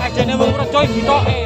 Ajane wong Rejo ditoke.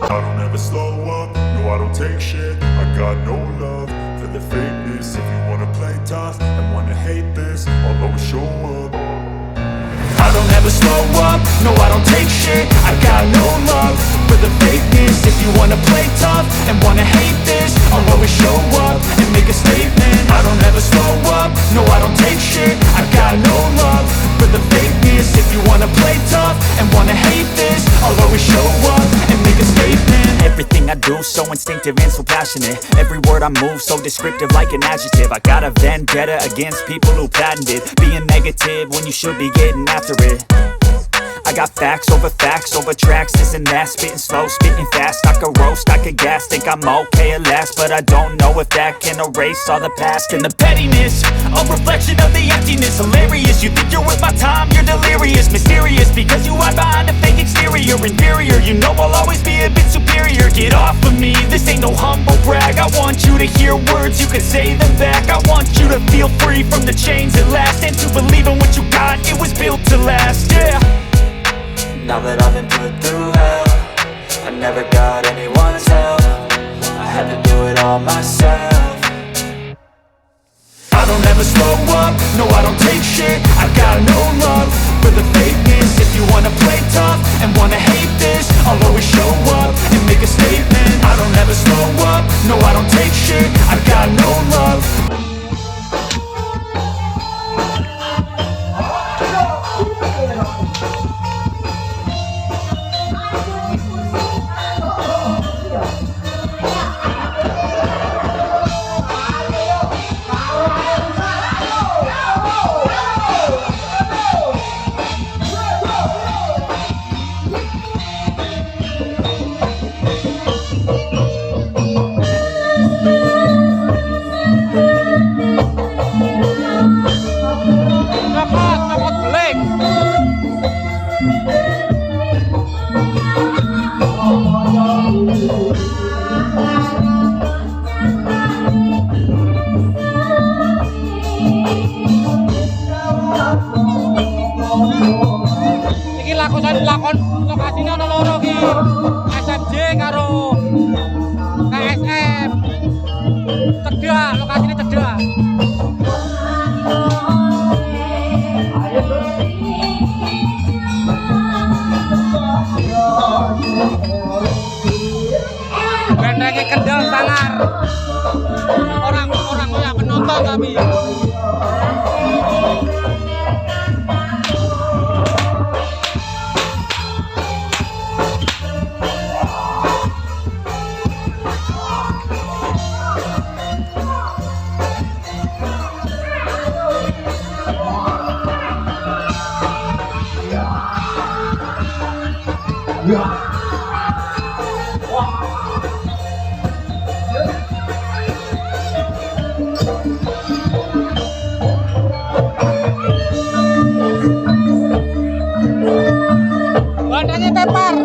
I don't ever slow up, no I don't take shit. I got no love for the fakeness. If you wanna play tough and wanna hate this, I'll always show up. I don't ever slow up, no I don't take shit. I got no love for the fakeness. If you wanna play tough and wanna hate this, I'll always show up and make a statement. I don't ever slow up, no I don't take shit. I got no love for the fakeness. If you wanna play tough and wanna hate this, I'll always show up and make a statement. Everything I do so instinctive and so passionate. Every word I move so descriptive like an adjective. I got a vendetta against people who patented being negative when you should be getting after it. I got facts over tracks, this and that. Spitting slow, spitting fast. I could roast, I could gas. Think I'm okay at last, but I don't know if that can erase all the past. And the pettiness, a reflection of the emptiness. Hilarious, you think you're worth my time, you're delirious. Mysterious, because you hide behind a fake exterior. Inferior, you know I'll always be a bit superior. Get off of me, this ain't no humble brag. I want you to hear words, you can say them back. I want you to feel free from the chains at last, and to believe in what you got, it was built to last, yeah. Now that I've been put through hell, I never got anyone's help. I had to do it all myself. I don't ever slow up, no I don't take shit. I got no love for the fakeness. If you wanna play tough and wanna hate this, I'll always show up and make a statement. I don't ever slow up, no I don't take shit. I got no love. Ngepot beling. Iki lakon lokasine ana loro iki. SMJ karo KSM. Cedhak, lokasine cedhak. Bentengnya Kendal sangar. Orang-orang yang penonton tapi. Bandanya tepar.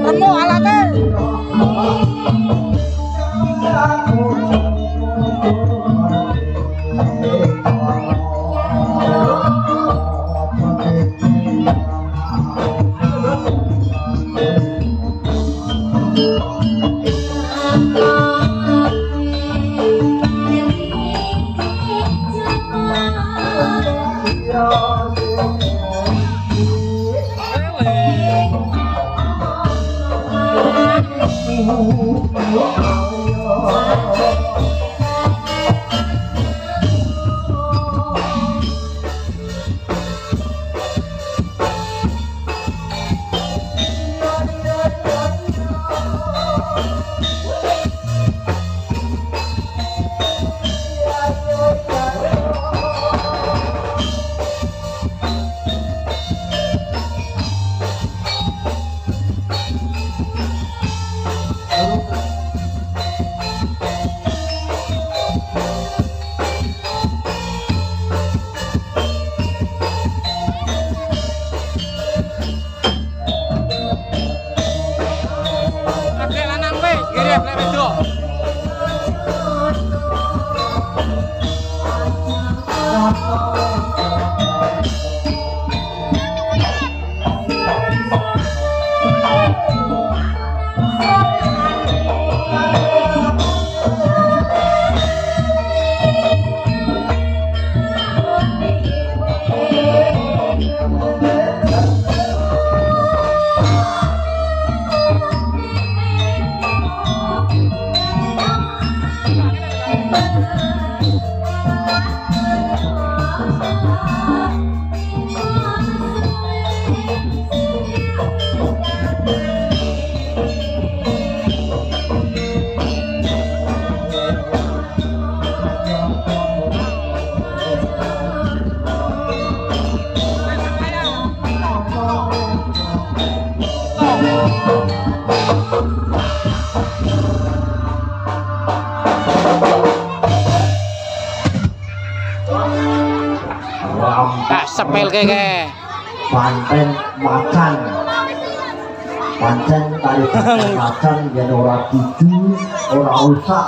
Remo alatnya. Tak sepel ke. Pancen macan tari macan yen ora tuju ora rusak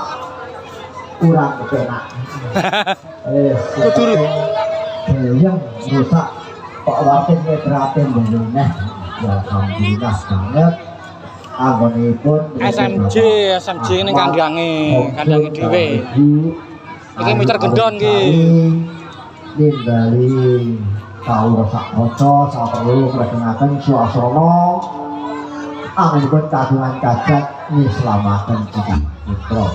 kurang kepenak Kudu yang rusak kok watin ngetrapen neh ya alhamdulillah banget anggonipun SMJ ini kandange dhewe. Iki muter gendon iki. Ninggali kau sak oco sak perlu kerenakan suasana anggonipun kagungan kajat nyelamatkan kita putra.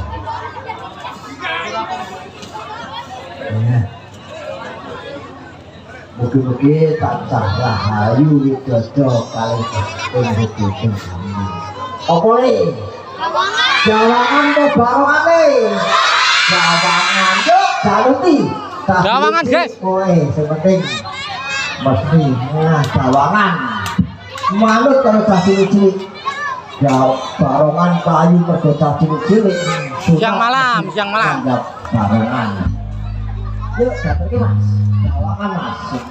Mugi-mugi tansah rahayu widodo kalih ing sami. Apa le? Jawangan to barokane. Jawangan yo jaluti. Jawangan, guys. Kowe sing penting mesti jawangan. Manut karo cilik-cilik. Ya barongan kayu mergo cilik-cilik. Siang malam. Barongan. Yuk, datang Mas. Jawangan